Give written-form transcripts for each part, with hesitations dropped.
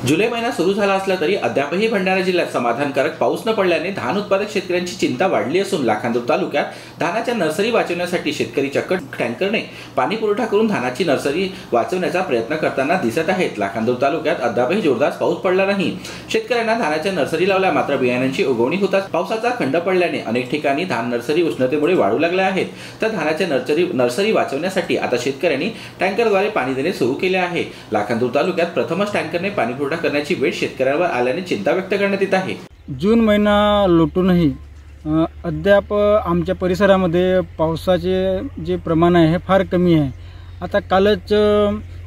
जुलै महिना सुरू झाला असला तरी अद्यापही भंडारा जिल्ह्यात समाधानकारक पाऊस न पडल्याने धान उत्पादक शेतकऱ्यांची चिंता वाढली असून लाखांदूर तालुक्यात धानाच्या नर्सरी वाचवण्यासाठी शेतकरी चक्क टँकरने पाणी पुरवठा करून धानाची नर्सरी वाचवण्याचा प्रयत्न करताना दिसत आहेत। लाखांदूर तालुक्यात अद्यापही जोरदार पाऊस पडला नाही। शेतकऱ्यांना धानाच्या नर्सरी लावल्या, मात्र बियाण्यांची उगवणी होताच पावसाचा खंड पडल्याने अनेक ठिकाणी धान नर्सरी उष्णतेमुळे वाढू लागल्या आहेत। तर धानाच्या नर्सरी वाचवण्यासाठी आता शेतकऱ्यांनी टँकरद्वारे पाणी देणे सुरू केले आहे। लाखांदूर तालुक्यात प्रथमच टँकरने पाणी पुरवठा करण्याची वेळ शेतकऱ्यांवर आल्याने चिंता व्यक्त करण्यात येत आहे। जून महिना लोटूनही अद्याप आमच्या परिसरामध्ये पावसाचे जे प्रमाण आहे हे फार कमी आहे। आता कालच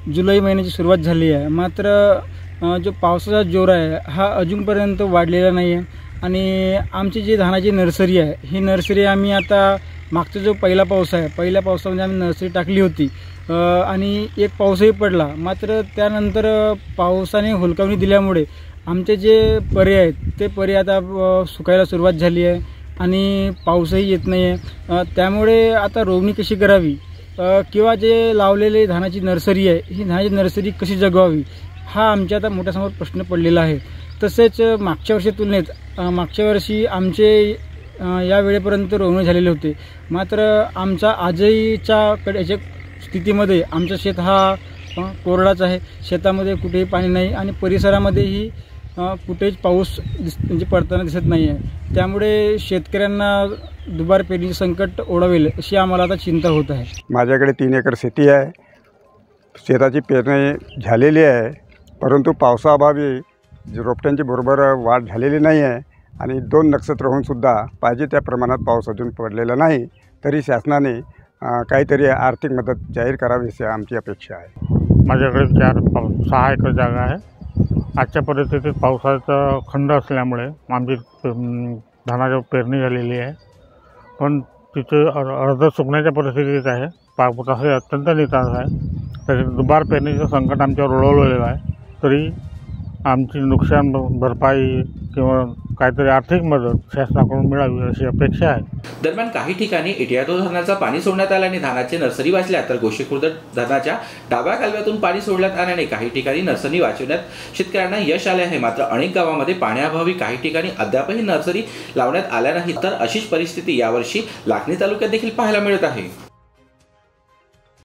जुलै महिन्याची सुरुवात झाली आहे, मात्र जो पावसाचा जोर आहे हा अजूनपर्यंत वाढलेला नाही आहे। आणि आमची जी धानाची नर्सरी आहे ही नर्सरी आम्ही आता मागचा जो पहिला पाऊस आहे, पहिल्या पावसामध्ये आम्ही नर्सरी टाकली होती आणि एक पाऊसही पडला, मात्र त्यानंतर पावसाने हुलकावणी दिल्यामुळे आमचे जे परे आहेत ते परे आता सुकायला सुरुवात झाली आहे आणि पाऊसही येत नाही आहे। त्यामुळे आता रोवणी कशी करावी किंवा जे लावलेले धानाची नर्सरी आहे ही धानाची नर्सरी कशी जगवावी हा आमच्या आता मोठ्यासमोर प्रश्न पडलेला आहे। तसेच मागच्या वर्षी तुलनेत मागच्या वर्षी आमचे या वेळेपर्यंत रोवणे झालेले होते, मात्र आमचा आजहीच्या कडेच्या स्थितीमध्ये आमचं शेत हा कोरडाच आहे। शेतामध्ये कुठेही पाणी नाही आणि परिसरामध्येही कुठेच पाऊस म्हणजे पडताना दिसत नाही आहे। त्यामुळे शेतकऱ्यांना दुबार पेरणीचे संकट ओढावेल अशी आम्हाला आता चिंता होत आहे। माझ्याकडे 3 एकर शेती आहे। शेताची पेरणी झालेली आहे, परंतु पावसाअभावी रोपट्यांची बरोबर वाढ झालेली नाही आहे आणि 2 नक्षत्र होऊन सुद्धा पाहिजे त्या प्रमाणात पाऊस अजून पडलेला नाही। तरी शासनाने काहीतरी आर्थिक मदत जाहीर करावी अशी आमची अपेक्षा आहे। माझ्याकडे 6 एकर जागा आहे। आजच्या परिस्थितीत पावसाचा खंड असल्यामुळे आमची धानाची पेरणी झालेली आहे, पण तिथे अर्ध सुकण्याच्या परिस्थितीत आहे। पाऊस हे अत्यंत नितांत आहे, तरी दुबार पेरणीचं संकट आमच्यावर ओढवलेलं आहे। तरी आमची नुकसान भरपाई किंवा काहीतरी आर्थिक मदत शासनाकडून मिळावी अशी अपेक्षा आहे। दरम्यान काही ठिकाणी इटियातो धरणाचा पाणी सोडण्यात आल्याने धानाचे नर्सरी वाचल्या, तर गोशीखुर्द धरणाच्या डाव्या कालव्यातून पाणी सोडण्यात आल्याने काही ठिकाणी नर्सरी वाचवण्यात शेतकऱ्यांना यश आले आहे। मात्र अनेक गावांमध्ये पाण्याअभावी काही ठिकाणी अद्यापही नर्सरी लावण्यात आल्या नाहीत, तर अशीच परिस्थिती यावर्षी लाखनी तालुक्यात देखील पाहायला मिळत आहे।